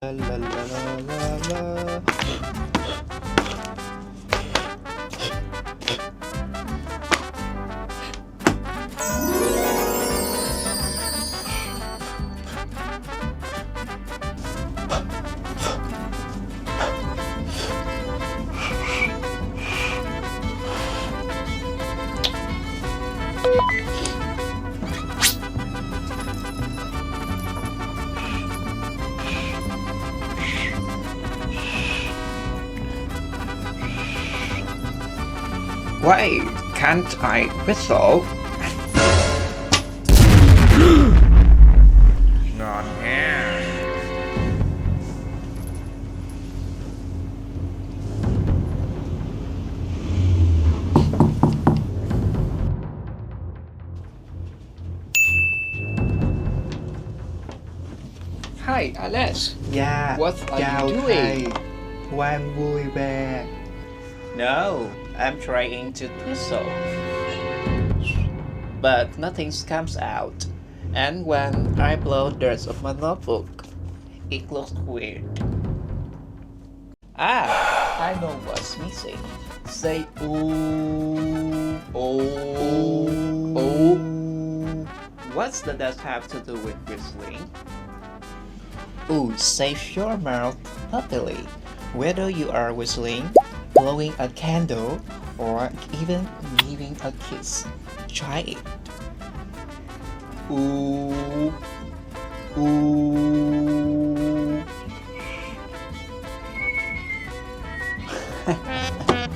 La la la la la. Why can't I whistle? Ngon nha. Hi Alex. Dạ, What are chào you thầy. doing? Quang Vui Vẻ. No, I'm trying to whistle, but nothing comes out. And when I blow dirt off my notebook, it looks weird. I know what's missing. Say ooh, oh, oh. What's the that have to do with whistling? Ooh, save your mouth properly. Whether you are whistling, blowing a candle, or even giving a kiss, try it. Ooh, ooh.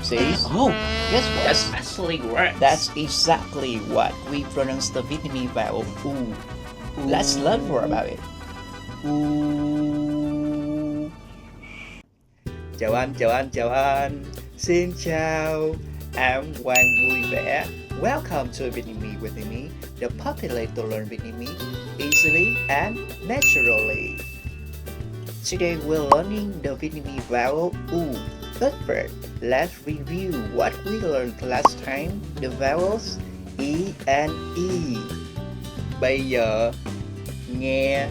See? Oh, guess what? That's actually right. That's exactly what we pronounce the Vietnamese vowel ooh. Let's learn more about it. Ooh. Chào anh. Xin chào. I'm Quang Vui Vẻ. Welcome to Vietnamese with me, the popular to learn Vietnamese easily and naturally. Today we're learning the Vietnamese vowel U. But first, let's review what we learned last time, the vowels E and E. Bây giờ, nghe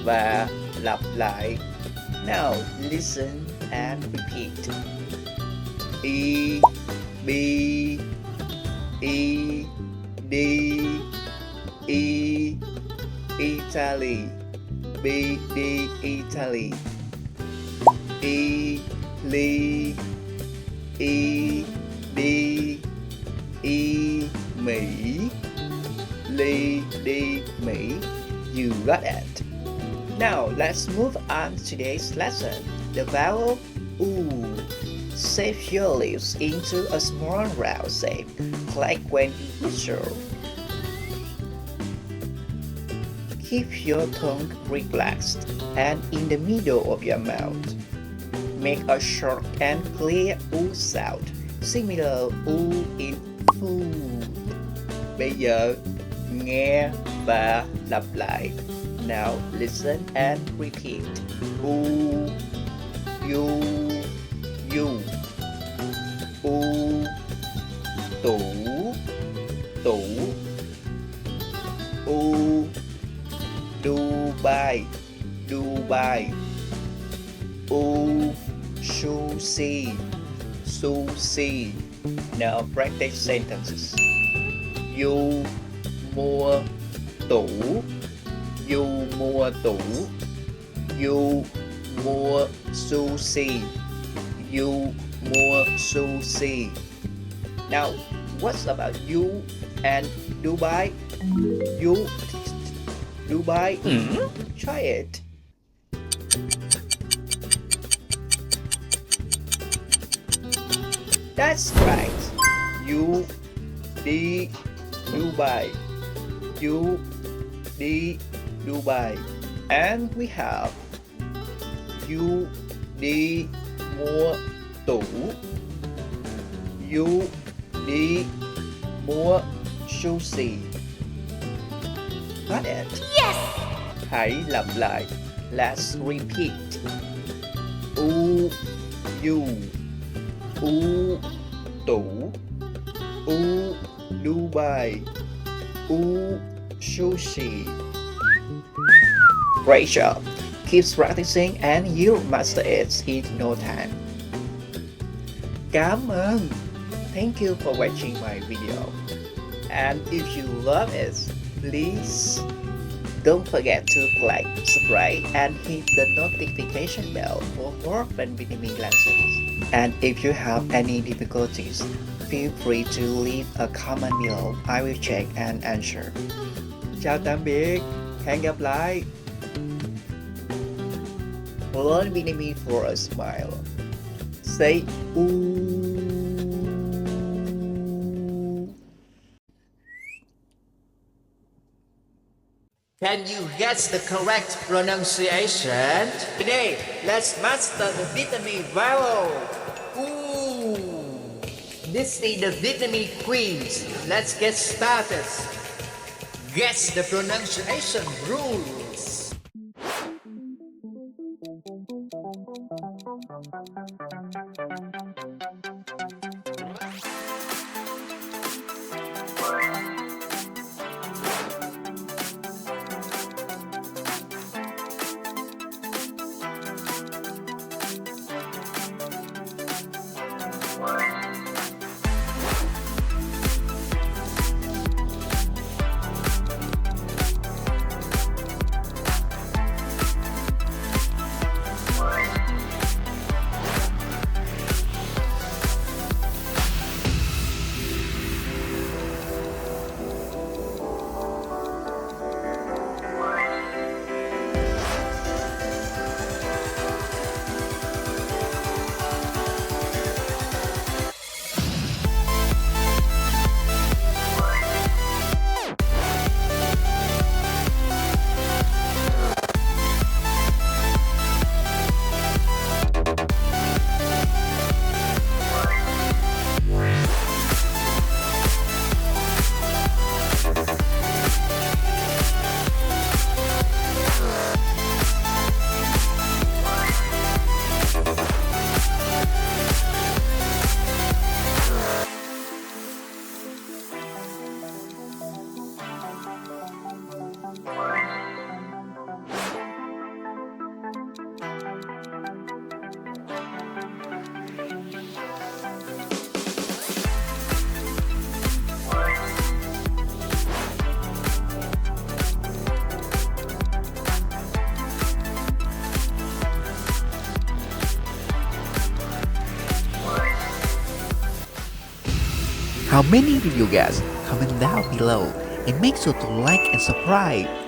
và lặp lại. Now listen and repeat. E, B, E, D, E, Italy, B, D, Italy, E, Ly, E, D, E, Mỹ, Ly, D, Mỹ. You got it. Now let's move on to today's lesson. The vowel U. Shape your lips into a small round shape, like when you whistle. Keep your tongue relaxed and in the middle of your mouth. Make a short and clear U sound, similar U in food. Bây giờ, nghe và lặp lại. Now listen and repeat. U, you, you. U, tủ, tủ. U, Dubai, Dubai. U, sushi, sushi. Now practice sentences. You mua tủ, you mua tủ. You mua sushi, you mua sushi. Now, what's about you and Dubai? You, Dubai. Try it. That's right. You, đi Dubai. You, đi Dubai. And we have you đi mua tủ. You đi mua sushi. Got it? Yes! Hãy lặp lại. Let's repeat. U, you. U, tủ. U, Dubai. U, sushi. Great job! Keep practicing and you'll master it in no time. Cảm ơn. Thank you for watching my video. And if you love it, please don't forget to like, subscribe, and hit the notification bell for more fun Vietnamese lessons. And if you have any difficulties, feel free to leave a comment below. I will check and answer. Chào tạm biệt, hẹn gặp lại. Learn Vietnamese for a smile. Say ooh. Can you guess the correct pronunciation? Today, let's master the Vietnamese vowel. Ooh. This is the Vietnamese quiz. Let's get started. Guess the pronunciation rules. How many did you guess? Comment down below and make sure to like and subscribe.